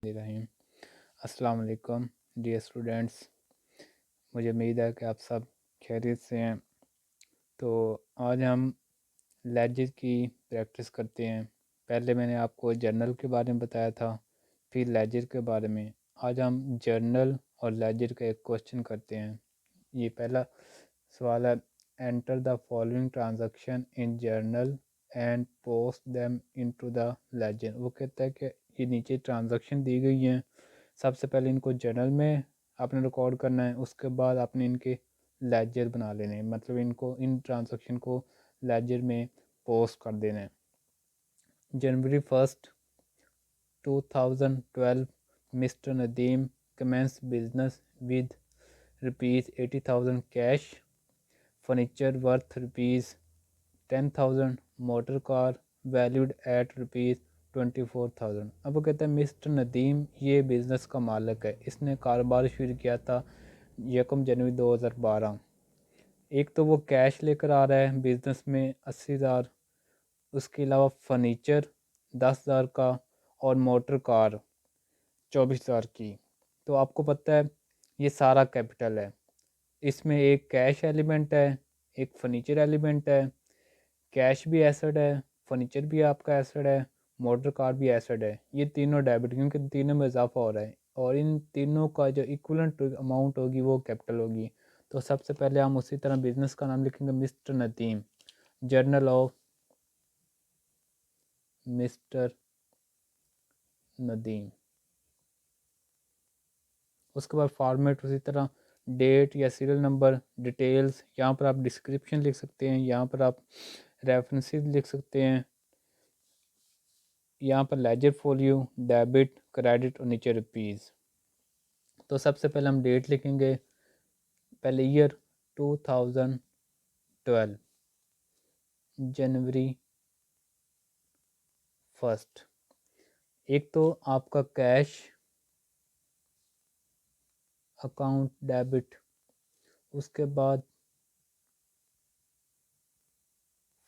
रहीम। अस्सलाम वालेकुम dear students. मुझे उम्मीद है कि आप सब खैरियत से हैं। तो आज हम लैजेस की प्रैक्टिस करते हैं। पहले मैंने आपको जर्नल के बारे में बताया था, फिर लैजर के बारे में। आज हम जर्नल और लैजर का एक क्वेश्चन करते हैं। ये पहला सवाल है, enter the following transaction in journal and post them into the ledger. वो कहता है कि ये नीचे ट्रांजैक्शन दी गई हैं, सबसे पहले इनको जर्नल में आपने रिकॉर्ड करना है, उसके बाद आपने इनके लेजर बना लेने हैं, मतलब इनको इन ट्रांजैक्शन को लेजर में पोस्ट कर देना है। January 1st 2012 Mr. Nadeem commenced business with ₹80,000 cash, furniture worth ₹10,000, motor car valued at ₹24,000। अब वो कहता है मिस्टर नदीम ये बिज़नेस का मालिक है, इसने कारोबार शुरू किया था 1 जनवरी 2012। एक तो वो कैश लेकर आ रहा है बिज़नेस में 80,000, उसके अलावा फर्नीचर 10,000 का और मोटर कार 24,000 की। तो आपको पता है ये सारा कैपिटल है। इसमें एक कैश एलिमेंट है, एक फर्नीचर एलिमेंट है। कैश भी एसेट है, फर्नीचर भी आपका एसेट है, मोटर कार भी एसेट है। ये तीनों डेबिट, क्योंकि तीनों में इजाफा हो रहा है और इन तीनों का जो इक्वलेंट अमाउंट होगी वो कैपिटल होगी। तो सबसे पहले हम उसी तरह बिजनेस का नाम लिखेंगे mister Nadeem, journal of mister Nadeem. उसके बाद फॉर्मेट उसी तरह, डेट या सीरियल नंबर, डिटेल्स, यहाँ पर आप डिस्क्रिप्शन लिख सकते हैं, यहाँ पर आप रेफरेंसेस लिख सकते हैं, यहाँ पर लेजर फोलियो, डेबिट, क्रेडिट और नीचे रुपीज़। तो सबसे पहले हम डेट लिखेंगे, पहले ईयर 2012, January 1st। एक तो आपका कैश अकाउंट डेबिट, उसके बाद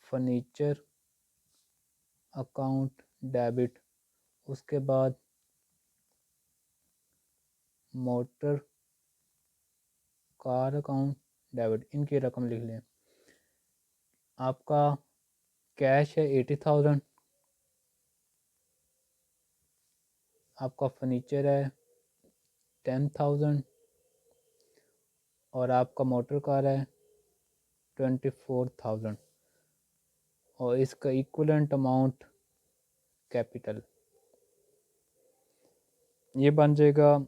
फर्नीचर अकाउंट डेबिट, उसके बाद मोटर कार अकाउंट डेबिट। इनकी रकम लिख लें। आपका कैश है 80,000, आपका फर्नीचर है 10,000 और आपका मोटर कार है 24,000 और इसका इक्वलेंट अमाउंट कैपिटल ये बन जाएगा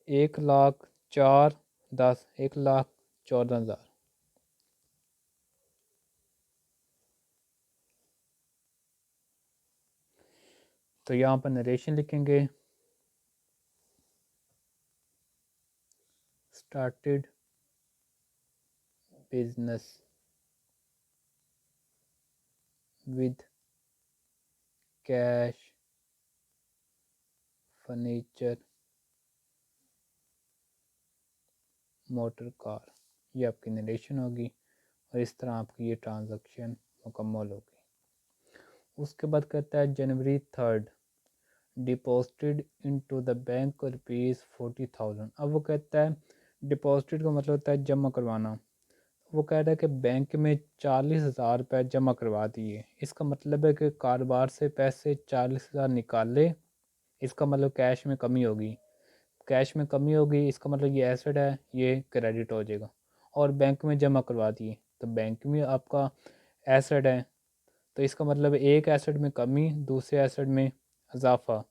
1,04,10,1,14,000। तो यहाँ पर नरेशन लिखेंगे, started business with cash furniture motor car. ये आपकी नरेशन होगी और इस तरह आपकी ये ट्रांजैक्शन मुकम्मल होगी। उसके बाद कहता है January 3rd deposited into the bank ₹40,000। अब वो कहता है डिपॉजिटेड का मतलब होता है जमा करवाना। वो कह रहा है कि बैंक में 40,000 रुपये जमा करवा दिए। इसका मतलब है कि कारोबार से पैसे 40,000 निकाले, इसका मतलब कैश में कमी होगी। कैश में कमी होगी इसका मतलब ये एसेट है, ये क्रेडिट हो जाएगा। और बैंक में जमा करवा दिए तो बैंक में आपका एसेट है, तो इसका मतलब एक एसेट में कमी, दूसरे एसेट में इजाफा।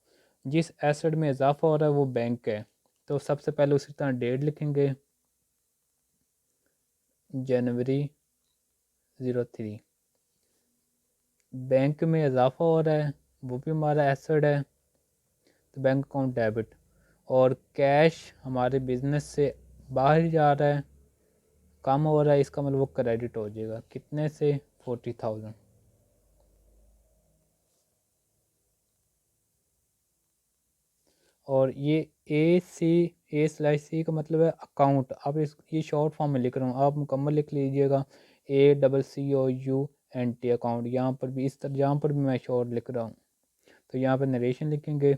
जिस एसेट में इजाफा हो रहा है वो बैंक है। तो सबसे पहले उसी तरह डेट लिखेंगे, January 03। बैंक में इजाफा हो रहा है, वो भी हमारा एसेट है, तो बैंक अकाउंट डेबिट। और कैश हमारे बिजनेस से बाहर जा रहा है, कम हो रहा है, इसका मतलब वो क्रेडिट हो जाएगा। कितने से? 40,000। और ये A/C का मतलब है अकाउंट। अब इस ये शॉर्ट फॉर्म में लिख रहा हूँ, आप मुकम्मल लिख लीजिएगा, ACCOUNT अकाउंट। यहाँ पर भी इस तरह, यहाँ पर भी मैं शॉर्ट लिख रहा हूँ। तो यहाँ पर नरेशन लिखेंगे,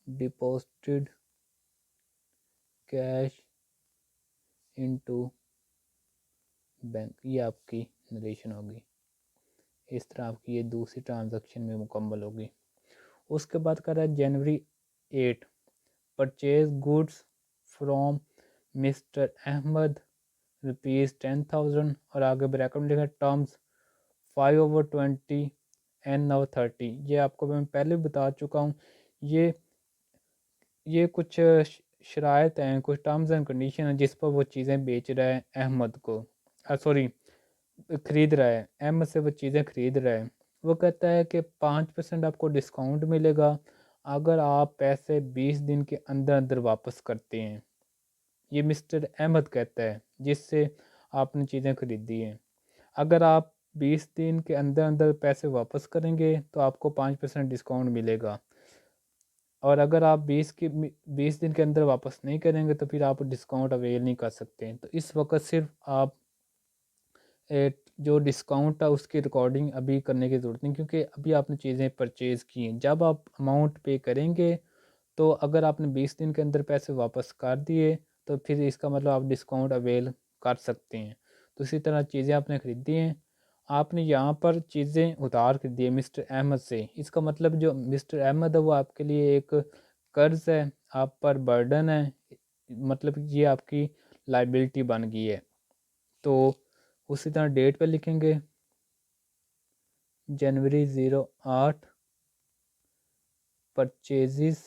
डिपॉजिटेड कैश इनटू बैंक, ये आपकी नरेशन होगी। इस तरह आपकी ये दूसरी ट्रांजैक्शन में मुकम्मल होगी। उसके बाद कर रहा है January 8 purchase goods from mister Ahmed ₹10,000 और आगे ब्रैकेट में लिखा टर्म्स 5/20 N/30। ये आपको मैं पहले बता चुका हूँ। ये कुछ शराइत हैं, कुछ टर्म्स एंड कंडीशन हैं जिस पर वो चीज़ें बेच रहा है अहमद को, सॉरी ख़रीद रहा है, अहमद से वो चीज़ें ख़रीद रहा है। वो कहता है कि 5% आपको डिस्काउंट मिलेगा अगर आप पैसे 20 दिन के अंदर अंदर वापस करते हैं। ये मिस्टर अहमद कहता है जिससे आपने चीज़ें ख़रीदी हैं। अगर आप 20 दिन के अंदर अंदर पैसे वापस करेंगे तो आपको 5% डिस्काउंट मिलेगा, और अगर आप 20 दिन के अंदर वापस नहीं करेंगे तो फिर आप डिस्काउंट अवेल नहीं कर सकते। तो इस वक्त सिर्फ आप जो डिस्काउंट है उसकी रिकॉर्डिंग अभी करने की ज़रूरत नहीं, क्योंकि अभी आपने चीज़ें परचेज़ की हैं। जब आप अमाउंट पे करेंगे तो अगर आपने 20 दिन के अंदर पैसे वापस कर दिए तो फिर इसका मतलब आप डिस्काउंट अवेल कर सकते हैं। तो इसी तरह चीज़ें आपने ख़रीदी हैं, आपने यहाँ पर चीज़ें उधार खरीदी है मिस्टर अहमद से। इसका मतलब जो मिस्टर अहमद है वो आपके लिए एक कर्ज़ है, आप पर बर्डन है, मतलब ये आपकी लाइबिलिटी बन गई है। तो उसी तरह डेट पे लिखेंगे जनवरी 08 परचेज़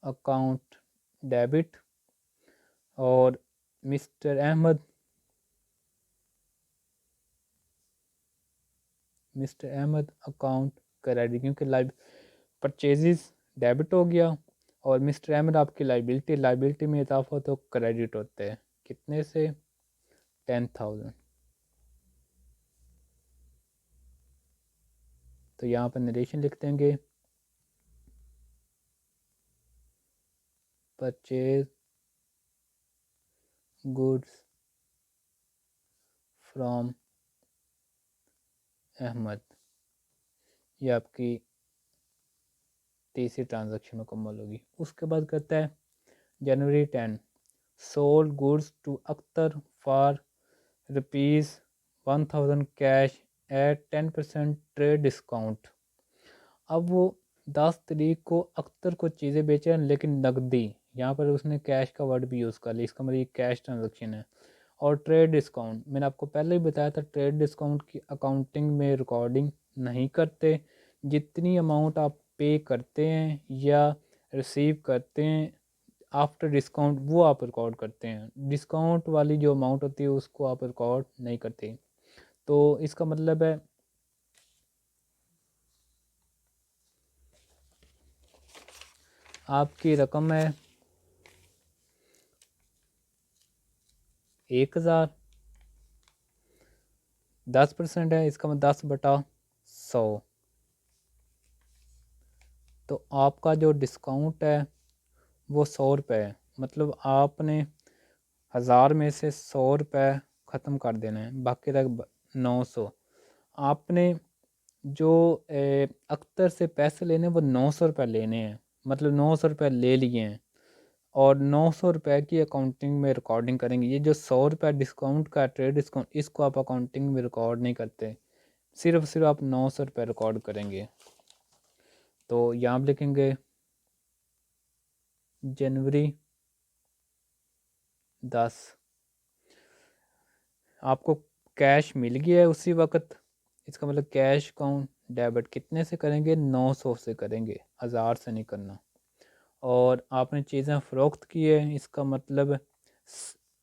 अकाउंट डेबिट और मिस्टर अहमद अकाउंट क्रेडिट, क्योंकि परचेज़ डेबिट हो गया और मिस्टर अहमद आपकी लाइबिलिटी में इजाफा तो क्रेडिट होता है। कितने से? 10,000। तो यहाँ पर नरेशन लिख देंगे परचेज गुड्स फ्रॉम अहमद। ये आपकी तीसरी ट्रांजैक्शन मुकम्मल होगी। उसके बाद कहता है January 10 sold goods to Akhtar for ₹1000 cash at 10% trade discount. अब वो 10 तारीख को अख्तर को चीज़ें बेच रहे हैं लेकिन नकदी, यहाँ पर उसने कैश का वर्ड भी यूज़ कर लिया, इसका मतलब ये कैश ट्रांजेक्शन है। और ट्रेड डिस्काउंट मैंने आपको पहले ही बताया था, ट्रेड डिस्काउंट की अकाउंटिंग में रिकॉर्डिंग नहीं करते। जितनी अमाउंट आप पे करते हैं या रिसीव करते हैं आफ्टर डिस्काउंट वो आप रिकॉर्ड करते हैं। डिस्काउंट वाली जो अमाउंट होती है उसको आप रिकॉर्ड नहीं करते। तो इसका मतलब है आपकी रकम है 1000, 10% है, इसका मतलब 10/100। तो आपका जो डिस्काउंट है वो 100 रुपये है, मतलब आपने 1000 में से 100 रुपये ख़त्म कर देना है, बाकी तक 900। आपने जो अख्तर से पैसे लेने वो 900 रुपये लेने हैं, मतलब 900 रुपये ले लिए हैं और 900 रुपये की अकाउंटिंग में रिकॉर्डिंग करेंगे। ये जो 100 रुपये डिस्काउंट का ट्रेड डिस्काउंट, इसको आप अकाउंटिंग में रिकॉर्ड नहीं करते, सिर्फ आप 900 रुपये रिकॉर्ड करेंगे। तो यहाँ पर लिखेंगे जनवरी 10 आपको कैश मिल गया है उसी वक्त, इसका मतलब कैश अकाउंट डेबिट कितने से करेंगे? 900 से करेंगे, 1000 से नहीं करना। और आपने चीज़ें फ़रोख्त की है, इसका मतलब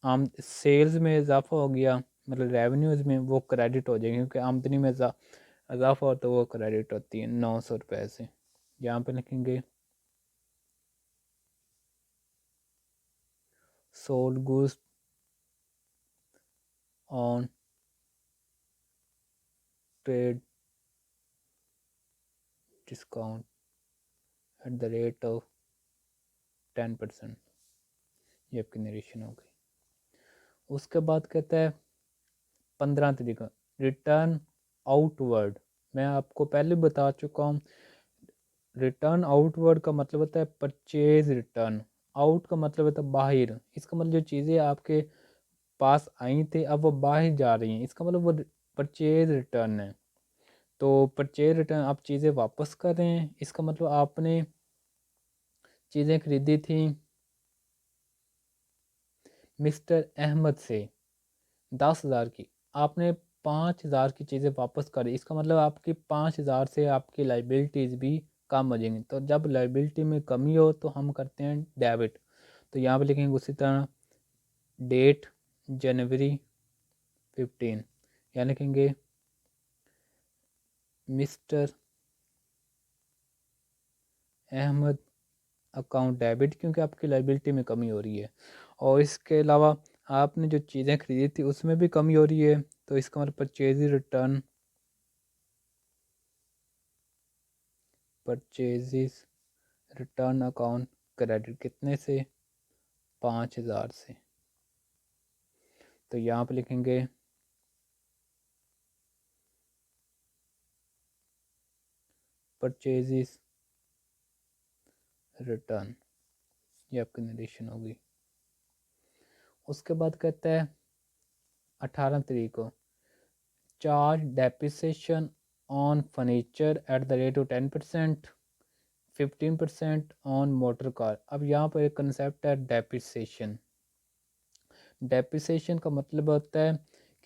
आम सेल्स में इजाफा हो गया, मतलब रेवेन्यूज़ में वो क्रेडिट हो जाएगी, क्योंकि आमदनी में इजाफा हो तो वो क्रेडिट होती है 900 रुपये से। यहाँ पे लिखेंगे sold goods on trade discount at the rate of 10%। ये आपकी नरेशन हो गई। उसके बाद कहता है 15 तरीका रिटर्न आउटवर्ड। मैं आपको पहले बता चुका हूँ रिटर्न आउटवर्ड का मतलब होता है परचेज रिटर्न, आउट का मतलब होता है बाहर, इसका मतलब जो चीज़ें आपके पास आई थी अब वो बाहर जा रही हैं, इसका मतलब वो परचेज रिटर्न है। तो परचेज रिटर्न आप चीज़ें वापस कर रहे हैं, इसका मतलब आपने चीज़ें खरीदी थी मिस्टर अहमद से 10,000 की, आपने 5,000 की चीज़ें वापस करी, इसका मतलब आपकी 5,000 से आपकी लाइबिलिटीज़ भी कम हो जाएंगी। तो जब लाइबिलिटी में कमी हो तो हम करते हैं डेबिट। तो यहाँ पे लिखेंगे उसी तरह डेट जनवरी 15, यहाँ लिखेंगे मिस्टर अहमद अकाउंट डेबिट, क्योंकि आपकी लाइबिलिटी में कमी हो रही है। और इसके अलावा आपने जो चीज़ें खरीदी थी उसमें भी कमी हो रही है, तो इसका मतलब परचेजिज रिटर्न अकाउंट क्रेडिट कितने से, 5,000 से। तो यहाँ पे लिखेंगे परचेजिज रिटर्न, ये आपकी नरेशन होगी। उसके बाद कहता है 18 तारीख को charge depreciation on furniture at the rate of 10%, 15% on motor car. अब यहाँ पर एक कंसेप्ट है डेप्रिसिएशन। डेप्रिसिएशन का मतलब होता है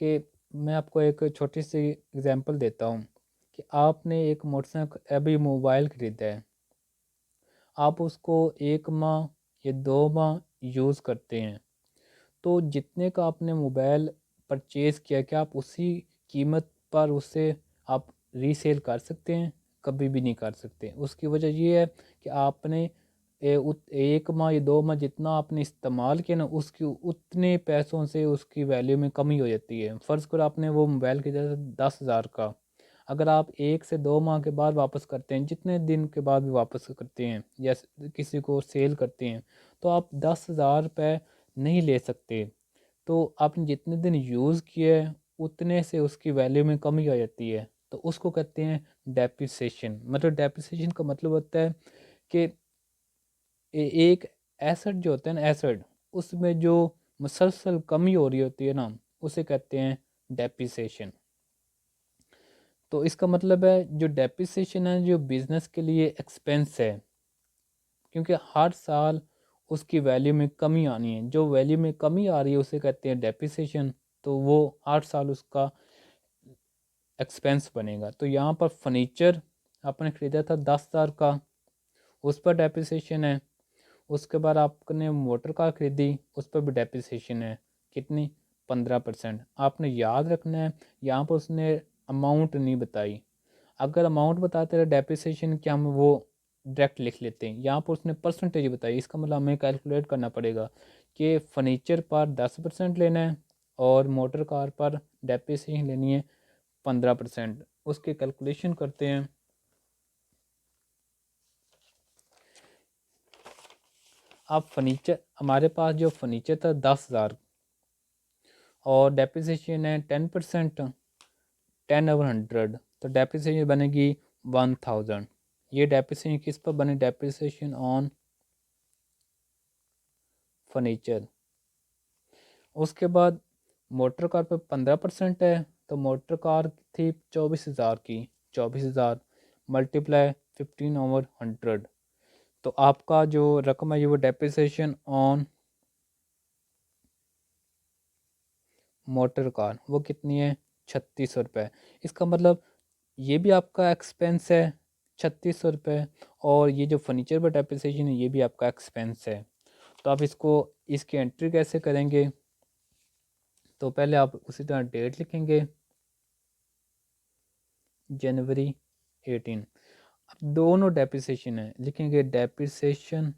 कि मैं आपको एक छोटी सी एग्जांपल देता हूँ कि आपने एक मोटरसाइकिल अभी मोबाइल ख़रीदा है, आप उसको 1 माह या 2 माह यूज़ करते हैं, तो जितने का आपने मोबाइल परचेज़ किया क्या आप उसी कीमत पर उसे आप रीसेल कर सकते हैं? कभी भी नहीं कर सकते। उसकी वजह ये है कि आपने 1 माह या 2 माह जितना आपने इस्तेमाल किया ना उसकी उतने पैसों से उसकी वैल्यू में कमी हो जाती है। फ़र्ज़ करो आपने वो मोबाइल की जगह 10,000 का, अगर आप 1 से 2 माह के बाद वापस करते हैं, जितने दिन के बाद भी वापस करते हैं या किसी को सेल करते हैं, तो आप 10,000 रुपये नहीं ले सकते। तो आपने जितने दिन यूज़ किए उतने से उसकी वैल्यू में कमी आ जाती है, तो उसको कहते हैं डेप्रिसिएशन। मतलब डेप्रिसिएशन का मतलब होता है कि एक एसेट जो होता है ना, एसेट उसमें जो मुसलसल कमी हो रही होती है ना, उसे कहते हैं डेप्रिसिएशन। तो इसका मतलब है जो डेप्रिसिएशन है जो बिज़नेस के लिए एक्सपेंस है, क्योंकि हर साल उसकी वैल्यू में कमी आनी है, जो वैल्यू में कमी आ रही है उसे कहते हैं डेप्रिसिएशन, तो वो हर साल उसका एक्सपेंस बनेगा। तो यहाँ पर फर्नीचर आपने ख़रीदा था 10,000 का, उस पर डेप्रिसिएशन है। उसके बाद आपने मोटर कार ख़रीदी, उस पर भी डेप्रिसिएशन है, कितनी, 15%। आपने याद रखना है यहाँ पर उसने अमाउंट नहीं बताई, अगर अमाउंट बताते रहे डेप्रिसिएशन की हम वो डायरेक्ट लिख लेते हैं, यहाँ पर उसने परसेंटेज बताई, इसका मतलब हमें कैलकुलेट करना पड़ेगा कि फ़र्नीचर पर 10% लेना है और मोटर कार पर डेप्रिसिएशन लेनी है 15%। उसकी कैलकुलेशन करते हैं। अब फर्नीचर हमारे पास जो फर्नीचर था 10,000 और डेप्रिसिएशन है 10%, 10/100, तो डेप्रिसिएशन बनेगी 1,000। ये डेप्रिसिएशन किस पर बने, डेप्रिसिएशन ऑन फर्नीचर। उसके बाद मोटर कार पर 15% है, तो मोटर कार थी 24,000 की, 24,000 मल्टीप्लाई 15/100, तो आपका जो रकम है ये वो डेप्रिसिएशन ऑन मोटर कार वो कितनी है, 3,600 रुपये। इसका मतलब ये भी आपका एक्सपेंस है 3,600 रुपये, और ये जो फर्नीचर पर डेप्रिसिएशन है ये भी आपका एक्सपेंस है। तो आप इसको इसकी एंट्री कैसे करेंगे, तो पहले आप उसी तरह डेट लिखेंगे जनवरी 18। अब दोनों डेप्रिसिएशन है, लिखेंगे डेप्रिसिएशन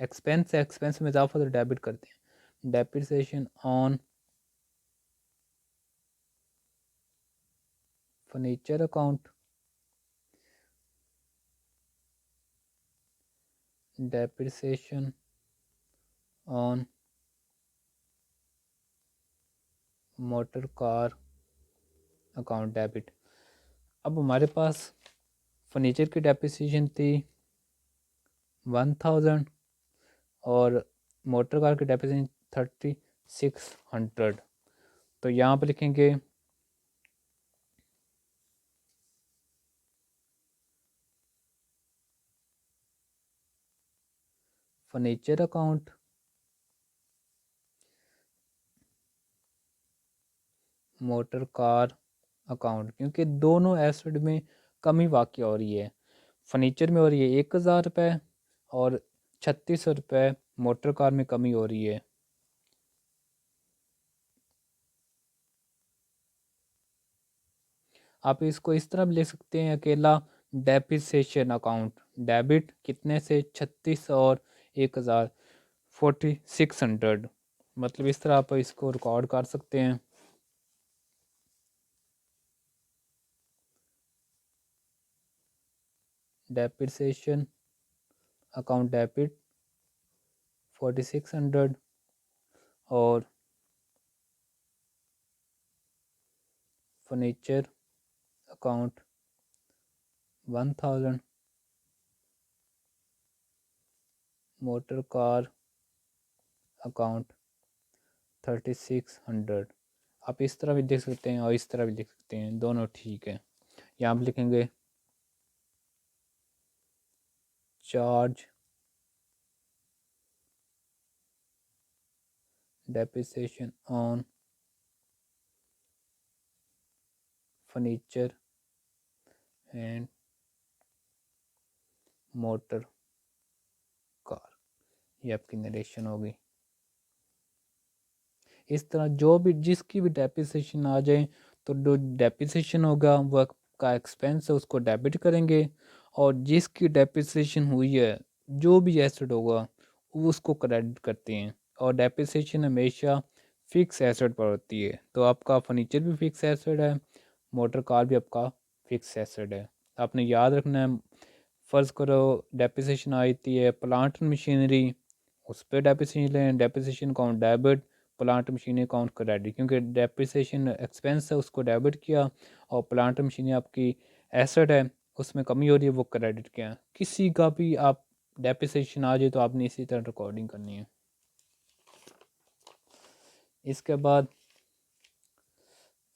एक्सपेंस है, एक्सपेंस में इजाफा तो डेबिट करते हैं, depreciation on furniture account, depreciation on motor car account debit. अब हमारे पास फर्नीचर की डेप्रिसिएशन थी 1000 और मोटर कार की डेप्रिसिएशन 3600। तो यहाँ पर लिखेंगे furniture account motor car account, क्योंकि दोनों एसेट में कमी वाक़ हो रही है। फर्नीचर में हो रही है 1000 रुपये और 3600 रुपये मोटर कार में कमी हो रही है। आप इसको इस तरह भी लिख सकते हैं अकेला डेप्रिसिएशन अकाउंट, डेबिट कितने से 36 और 1000 4600, मतलब इस तरह आप इसको रिकॉर्ड कर सकते हैं। डेप्रिसिएशन अकाउंट डेबिट 4600 और furniture account 1000, motor car account 3600। आप इस तरह भी देख सकते हैं और इस तरह भी लिख सकते हैं, दोनों ठीक है। यहाँ पर लिखेंगे charge depreciation on furniture and motor car, ये आपकी नरेशन होगी। इस तरह जो भी जिसकी भी डेप्रिसिएशन आ जाए तो जो डेप्रिसिएशन होगा वो आपका एक्सपेंस है, उसको डेबिट करेंगे, और जिसकी डेप्रिसिएशन हुई है जो भी एसेट होगा वो उसको क्रेडिट करते हैं। और डेप्रिसिएशन हमेशा फिक्स एसेट पर होती है, तो आपका फर्नीचर भी फिक्स एसेट है, मोटर कार भी आपका फिक्स एसेट है। आपने याद रखना है, फ़र्ज़ करो डेप्रिसिएशन आई थी है प्लांट एंड मशीनरी, उस पर डेप्रिसिएशन लें, depreciation account debit, plant machinery account credit, क्योंकि डेप्रिसिएशन एक्सपेंस है उसको डेबिट किया और प्लांट मशीनरी आपकी एसेट है उसमें कमी हो रही है वो क्रेडिट किया। किसी का भी आप डेप्रिसिएशन आ जाए तो आपने इसी तरह रिकॉर्डिंग करनी है। इसके बाद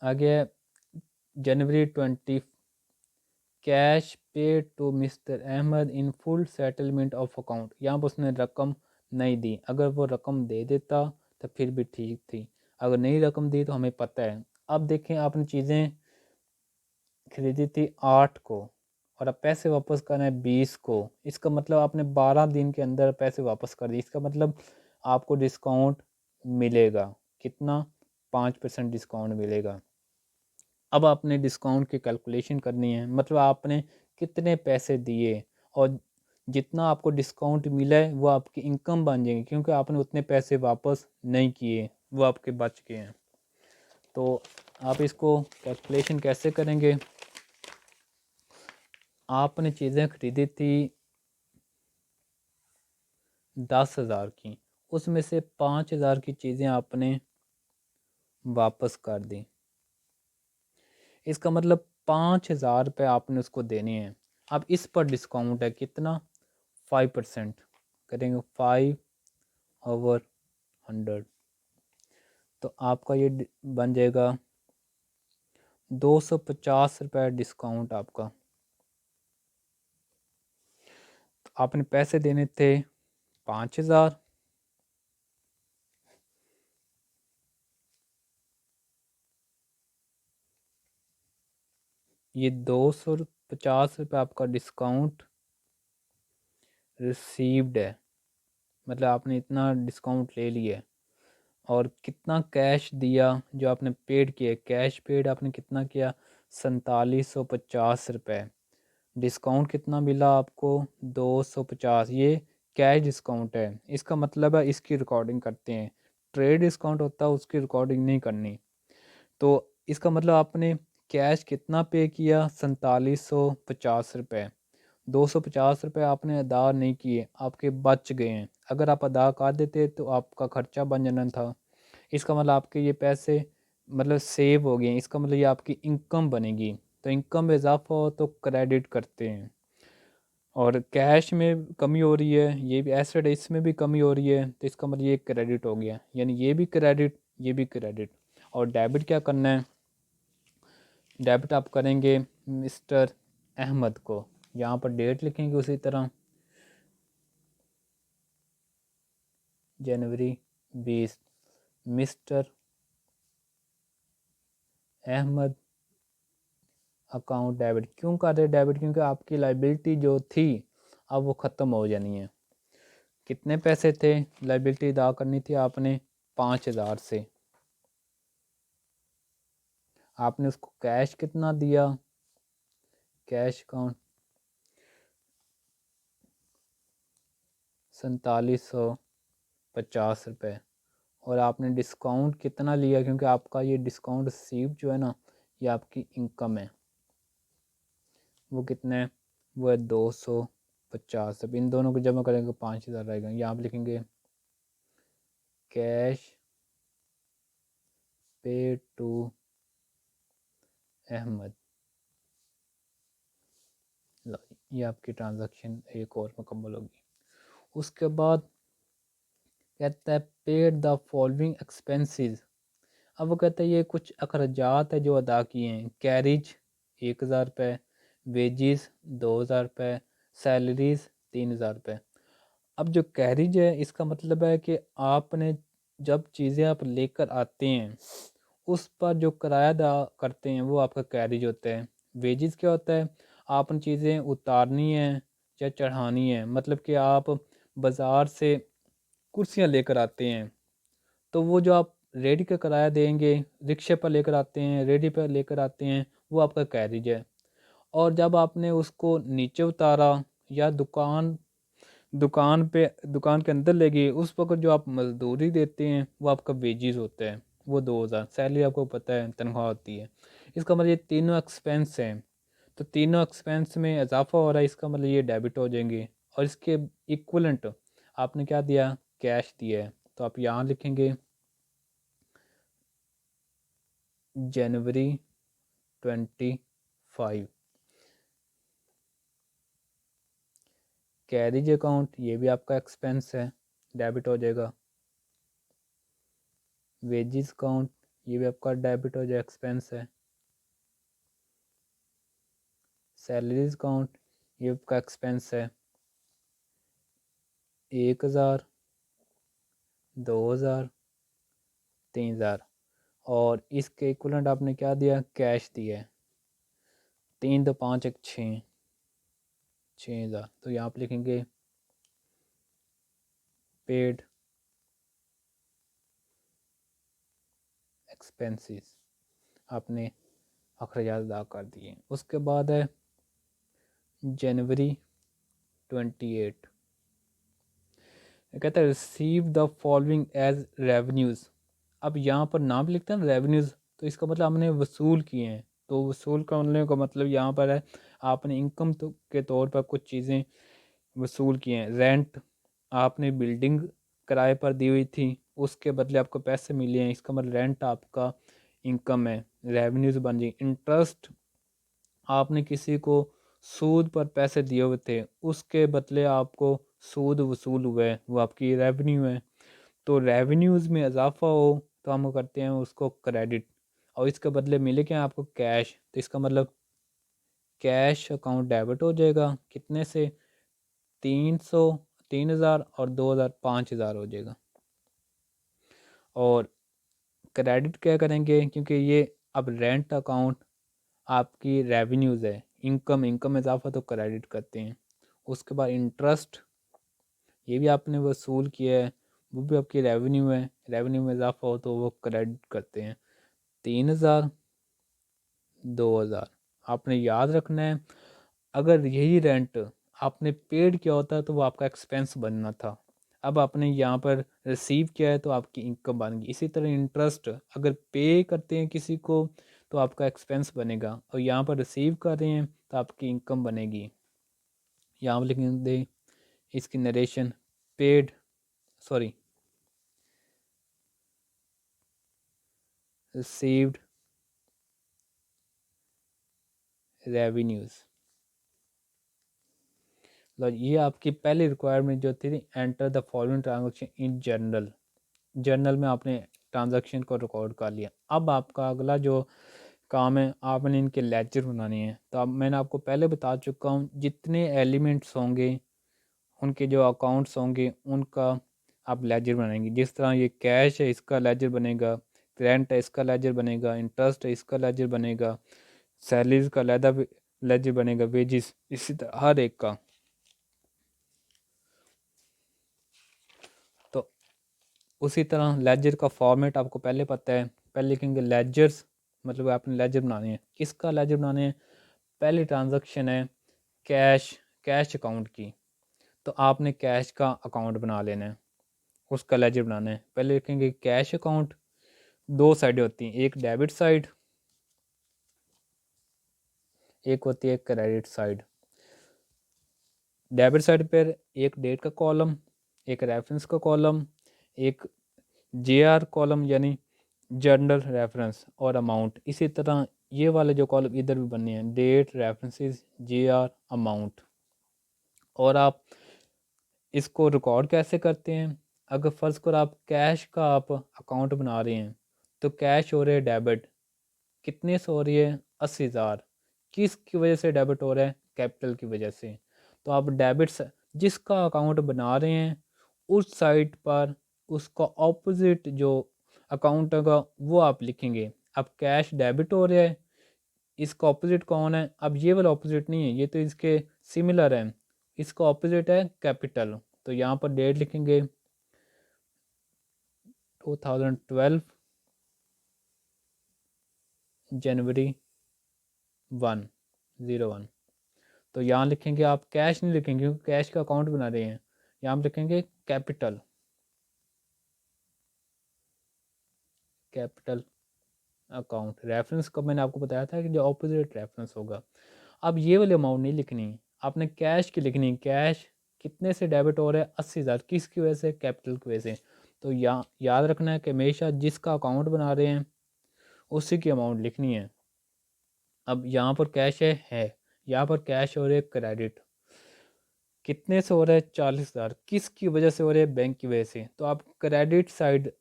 आगे January 20 cash pay to mister Ahmed in full settlement of account. यहाँ पर उसने रकम नहीं दी, अगर वो रकम दे देता तो फिर भी ठीक थी, अगर नहीं रकम दी तो हमें पता है। अब देखें आपने चीज़ें खरीदी थी 8 को और अब पैसे वापस करना है 20 को, इसका मतलब आपने 12 दिन के अंदर पैसे वापस कर दिए, इसका मतलब आपको डिस्काउंट मिलेगा कितना, 5% डिस्काउंट मिलेगा। अब आपने डिस्काउंट की कैलकुलेशन करनी है, मतलब आपने कितने पैसे दिए और जितना आपको डिस्काउंट मिला है वो आपकी इनकम बन जाएगी, क्योंकि आपने उतने पैसे वापस नहीं किए, वो आपके बच गए हैं। तो आप इसको कैलकुलेशन कैसे करेंगे, आपने चीज़ें खरीदी थी 10,000 की, उसमें से 5,000 की चीज़ें आपने वापस कर दी, इसका मतलब 5,000 रुपये आपने उसको देने हैं। अब इस पर डिस्काउंट है कितना, 5% करेंगे, 5/100, तो आपका ये बन जाएगा 250 रुपये डिस्काउंट आपका। तो आपने पैसे देने थे 5,000, ये 250 रुपये आपका डिस्काउंट रिसीव्ड है, मतलब आपने इतना डिस्काउंट ले लिया है। और कितना कैश दिया जो आपने पेड किया, कैश पेड आपने कितना किया, 4750 रुपये। डिस्काउंट कितना मिला आपको, 250, ये कैश डिस्काउंट है, इसका मतलब है इसकी रिकॉर्डिंग करते हैं। ट्रेड डिस्काउंट होता है उसकी रिकॉर्डिंग नहीं करनी। तो इसका मतलब आपने कैश कितना पे किया, 4750 रुपये, 250 रुपये आपने अदा नहीं किए, आपके बच गए हैं। अगर आप अदा कर देते तो आपका खर्चा बन जाना था, इसका मतलब आपके ये पैसे मतलब सेव हो गए, इसका मतलब ये आपकी इनकम बनेगी। तो इनकम में इजाफा हो तो क्रेडिट करते हैं। और कैश में कमी हो रही है, ये भी एसेट है, इसमें भी कमी हो रही है, तो इसका मतलब ये क्रेडिट हो गया, यानी ये भी क्रेडिट, ये भी क्रेडिट। और डेबिट क्या करना है, डेबिट आप करेंगे मिस्टर अहमद को, यहाँ पर डेट लिखेंगे उसी तरह जनवरी 20, मिस्टर अहमद अकाउंट डेबिट। क्यों कर रहे डेबिट, क्योंकि आपकी लाइबिलिटी जो थी अब वो ख़त्म हो जानी है। कितने पैसे थे लाइबिलिटी अदा करनी थी आपने, 5,000 से। आपने उसको कैश कितना दिया, कैश अकाउंट 4750 रुपये। और आपने डिस्काउंट कितना लिया, क्योंकि आपका ये डिस्काउंट रिसीव जो है ना, ये आपकी इनकम है, वो कितना है, वो है 250। अब इन दोनों को जमा करेंगे 5,000 रहेगा। यहाँ आप लिखेंगे कैश पे टू अहमद। ये आपकी ट्रांजैक्शन एक और मुकम्मल होगी। उसके बाद कहता है पेड द फॉलोइंग एक्सपेंसेस। अब वो कहता है ये कुछ अखराजात है जो अदा किए हैं। कैरिज 1,000 रुपये, वेजिस 2,000 रुपये, सैलरीज 3,000 रुपये। अब जो कैरिज है इसका मतलब है कि आपने जब चीज़ें आप लेकर आते हैं उस पर जो किराया अदा करते हैं वो आपका कैरिज होता है। वेजिस क्या होता है, आपने चीज़ें उतारनी है या चढ़ानी है, मतलब कि आप बाज़ार से कुर्सियाँ लेकर आते हैं तो वो जो आप रेडी का किराया देंगे, रिक्शे पर लेकर आते हैं, रेडी पर लेकर आते हैं, वो आपका कैरिज है। और जब आपने उसको नीचे उतारा या दुकान के अंदर ले गए, उस वक्त जो आप मजदूरी देते हैं वो आपका वेजिस होता है, वो 2,000 सैलरी आपको पता है तनख्वाह होती है। इसका मतलब ये तीनों एक्सपेंस हैं, तो तीनों एक्सपेंस में इजाफा हो रहा है, इसका मतलब ये डेबिट हो जाएंगे। और इसके इक्वलेंट आपने क्या दिया, कैश दिया है, तो आप यहाँ लिखेंगे जनवरी 25। कैरिज अकाउंट ये भी आपका एक्सपेंस है, डेबिट हो जाएगा। वेजिस अकाउंट ये भी आपका डेबिट हो जाएगा, एक्सपेंस है। सैलरीज अकाउंट ये आपका एक्सपेंस है। 1,000, 2,000, 3,000। और इसके इक्वलेंट आपने क्या दिया, कैश दिया है। 3 2 5 1 6, 6,000। तो यहाँ आप लिखेंगे पेड एक्सपेंसेस, आपने अखराजात अदा कर दिए। उसके बाद है जनवरी 28, कहता है receive the following as revenues. अब यहाँ पर नाम लिखते हैं रेवेन्यूज़, तो इसका मतलब हमने वसूल किए हैं, तो वसूल करने का मतलब यहाँ पर है आपने इनकम तो के तौर पर कुछ चीज़ें वसूल किए हैं। रेंट, आपने बिल्डिंग किराए पर दी हुई थी, उसके बदले आपको पैसे मिले हैं, इसका मतलब रेंट आपका इनकम है, रेवेन्यूज़ बन जाए। इंटरेस्ट, आपने किसी को सूद पर पैसे दिए हुए थे, उसके बदले आपको सूद वसूल हुआ है, वो आपकी रेवेन्यू है। तो रेवेन्यूज़ में इजाफा हो तो हम करते हैं उसको क्रेडिट, और इसके बदले मिले क्या आपको, कैश। तो इसका मतलब कैश अकाउंट डेबिट हो जाएगा, कितने से, 300, 3,000 और 2,000, 5,000 हो जाएगा। और क्रेडिट क्या करेंगे, क्योंकि ये अब रेंट अकाउंट आपकी रेवेन्यूज़ है, इनकम में इजाफा तो क्रेडिट करते हैं। उसके बाद इंटरेस्ट, ये भी आपने वसूल किया है, वो भी आपकी रेवेन्यू है, रेवेन्यू में इजाफा हो तो वो क्रेडिट करते हैं। 3,000, 2,000 आपने याद रखना है। अगर यही रेंट आपने पेड किया होता तो वो आपका एक्सपेंस बनना था, अब आपने यहाँ पर रिसीव किया है तो आपकी इनकम बन गई। इसी तरह इंटरेस्ट अगर पे करते हैं किसी को तो आपका एक्सपेंस बनेगा, और यहाँ पर रिसीव कर रहे हैं तो आपकी इनकम बनेगी। यहाँ पर लिख दें इसकी narration, paid, sorry, received revenues. लो ये आपकी पहली रिक्वायरमेंट जो थी, enter the following transaction in journal. Journal में आपने ट्रांजैक्शन को रिकॉर्ड कर लिया। अब आपका अगला जो काम है, आपने इनके लेजर बनाने हैं। तो अब मैंने आपको पहले बता चुका हूँ, जितने एलिमेंट्स होंगे उनके जो अकाउंट्स होंगे उनका आप लेजर बनाएंगे। जिस तरह ये कैश है, इसका लेजर बनेगा, रेंट है, इसका लेजर बनेगा, इंटरेस्ट है, इसका लेजर बनेगा, सैलरीज का लेजर बनेगा, वेजिस, इसी तरह हर एक का। तो उसी तरह लेजर का फॉर्मेट आपको पहले पता है। पहले लिखेंगे लेजर्स, मतलब आपने लेजर बनाने हैं। किसका लेजर बनाने हैं? पहली ट्रांजैक्शन है कैश, कैश अकाउंट की। तो आपने कैश का अकाउंट बना लेना है, उसका लेजर बनाना है। पहले लिखेंगे कैश अकाउंट। दो साइडें होती हैं, एक डेबिट साइड, एक होती है क्रेडिट साइड। डेबिट साइड पर एक डेट का कॉलम, एक रेफरेंस का कॉलम, एक जेआर कॉलम यानी जर्नल रेफरेंस और अमाउंट। इसी तरह ये वाले जो कॉलम इधर भी बनने हैं, डेट, रेफरेंसेस, जेआर, अमाउंट। और आप इसको रिकॉर्ड कैसे करते हैं? अगर फ़र्ज़ करो आप कैश का आप अकाउंट बना रहे हैं, तो कैश हो रहे है डेबिट, कितने से हो रही है? 80,000। किसकी वजह से डेबिट हो रहा है? कैपिटल की वजह से। तो आप डेबिट जिसका अकाउंट बना रहे हैं उस साइड पर उसका ऑपोजिट जो अकाउंट होगा वो आप लिखेंगे। अब कैश डेबिट हो रहा है, इसका ऑपोजिट कौन है? अब ये वाला ऑपोजिट नहीं है, ये तो इसके सिमिलर है। इसका ऑपोजिट है कैपिटल। तो यहाँ पर डेट लिखेंगे 2012 जनवरी 101। तो यहाँ लिखेंगे, आप कैश नहीं लिखेंगे क्योंकि कैश का अकाउंट बना रहे हैं। यहाँ पर लिखेंगे कैपिटल, कैपिटल अकाउंट। रेफरेंस को मैंने आपको बताया था कि जो ऑपोजिट रेफरेंस होगा। अब ये वाली अमाउंट नहीं लिखनी, आपने कैश की लिखनी। कैश कितने से डेबिट हो रहा है? 80,000। किसकी वजह से? कैपिटल की वजह से। तो यहाँ याद रखना है कि हमेशा जिसका अकाउंट बना रहे हैं उसी की अमाउंट लिखनी है। अब यहाँ पर कैश है, यहाँ पर कैश हो रहा है क्रेडिट। कितने से हो रहा है? 40,000। किसकी वजह से हो रहा है? बैंक की वजह से। तो आप क्रेडिट साइड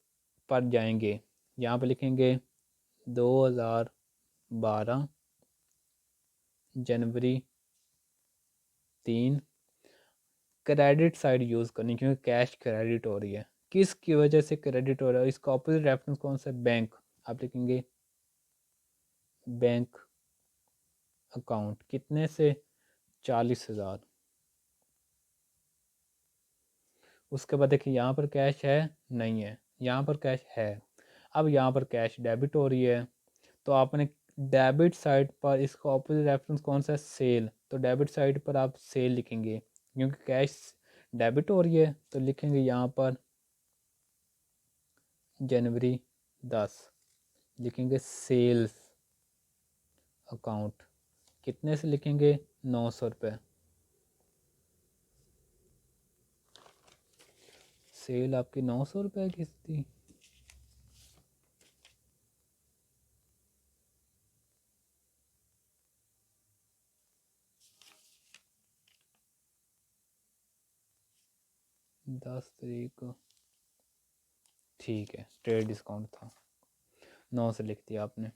पर जाएंगे, यहाँ पर लिखेंगे 2012 जनवरी 3। क्रेडिट साइड यूज़ करनी क्योंकि कैश क्रेडिट हो रही है। किसकी वजह से क्रेडिट हो रहा है? इसका ऑपोजिट रेफरेंस कौन सा है? बैंक। आप लिखेंगे बैंक अकाउंट। कितने से? 40,000। उसके बाद देखिए यहाँ पर कैश है नहीं है, यहाँ पर कैश है। अब यहाँ पर कैश डेबिट हो रही है, तो आपने डेबिट साइड पर इसका ऑपोजिट रेफरेंस कौन सा है? सेल। तो डेबिट साइड पर आप सेल लिखेंगे क्योंकि कैश डेबिट हो रही है। तो लिखेंगे यहाँ पर जनवरी 10, लिखेंगे सेल्स अकाउंट। कितने से लिखेंगे? 900 रुपये। सेल आपकी 900 रुपये की थी। दस तारीख को, ठीक है, ट्रेड डिस्काउंट था, 9 से लिख दिया आपने।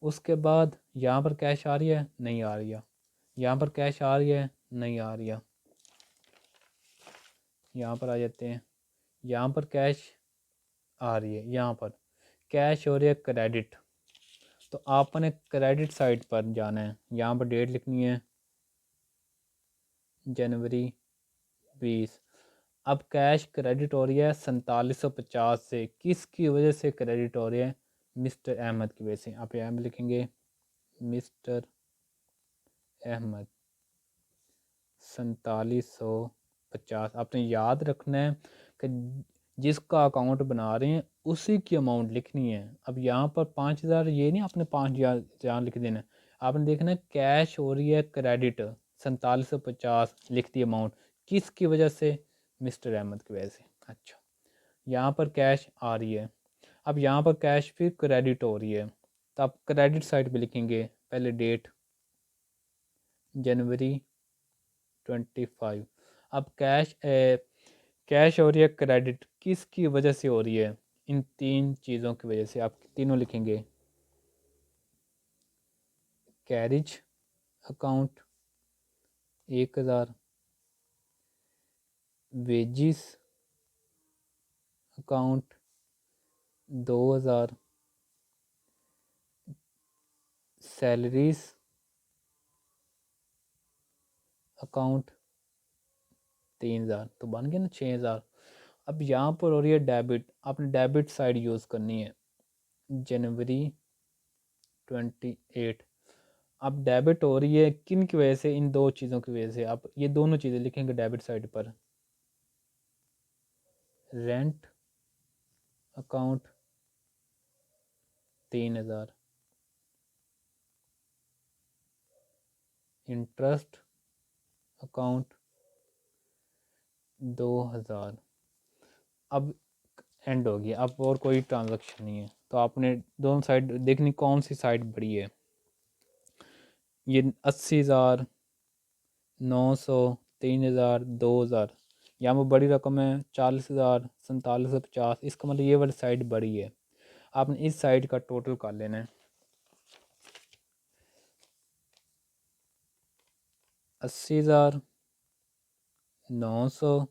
उसके बाद यहाँ पर कैश आ रही है नहीं आ रही है, यहाँ पर कैश आ रही है नहीं आ रही है। यहाँ पर आ जाते हैं, यहाँ पर कैश आ रही है, यहाँ पर कैश हो रही है क्रेडिट। तो आपने क्रेडिट साइड पर जाना है, यहाँ पर डेट लिखनी है जनवरी 20। अब कैश क्रेडिट हो रही है 4750 से। किसकी वजह से क्रेडिट हो रही है? मिस्टर अहमद की वजह से। आप यहाँ पर लिखेंगे मिस्टर अहमद 4750। आपने याद रखना है कि जिसका अकाउंट बना रहे हैं उसी की अमाउंट लिखनी है। अब यहाँ पर 5,000 ये नहीं आपने 5,000 यहाँ लिख देना है। आपने देखना है कैश हो रही है क्रेडिट 4750 लिख दी अमाउंट। किसकी वजह से? मिस्टर अहमद की वजह से। अच्छा, यहाँ पर कैश आ रही है, अब यहाँ पर कैश फिर क्रेडिट हो रही है। तो आप क्रेडिट साइड पे लिखेंगे पहले डेट जनवरी 25। अब कैश और या क्रेडिट किसकी वजह से हो रही है? इन तीन चीज़ों की वजह से। आप तीनों लिखेंगे। Carriage account 1000, wages account 2000, salaries account 3000। तो बन गया ना 6000। अब यहाँ पर हो रही है डेबिट, आपने डेबिट साइड यूज़ करनी है। जनवरी 28। अब डेबिट हो रही है किन की वजह से? इन दो चीज़ों की वजह से। आप ये दोनों चीज़ें लिखेंगे डेबिट साइड पर। Rent account 3000, interest account 2000। अब एंड हो गया, अब और कोई ट्रांजैक्शन नहीं है। तो आपने दोनों साइड देखनी कौन सी साइड बड़ी है। ये 80,000, 900, 3000, 2000, यहाँ पर बड़ी रकम है 40,000, 4750। इसका मतलब ये वाली साइड बड़ी है। आपने इस साइड का टोटल कर लेना है। 80,000, 900,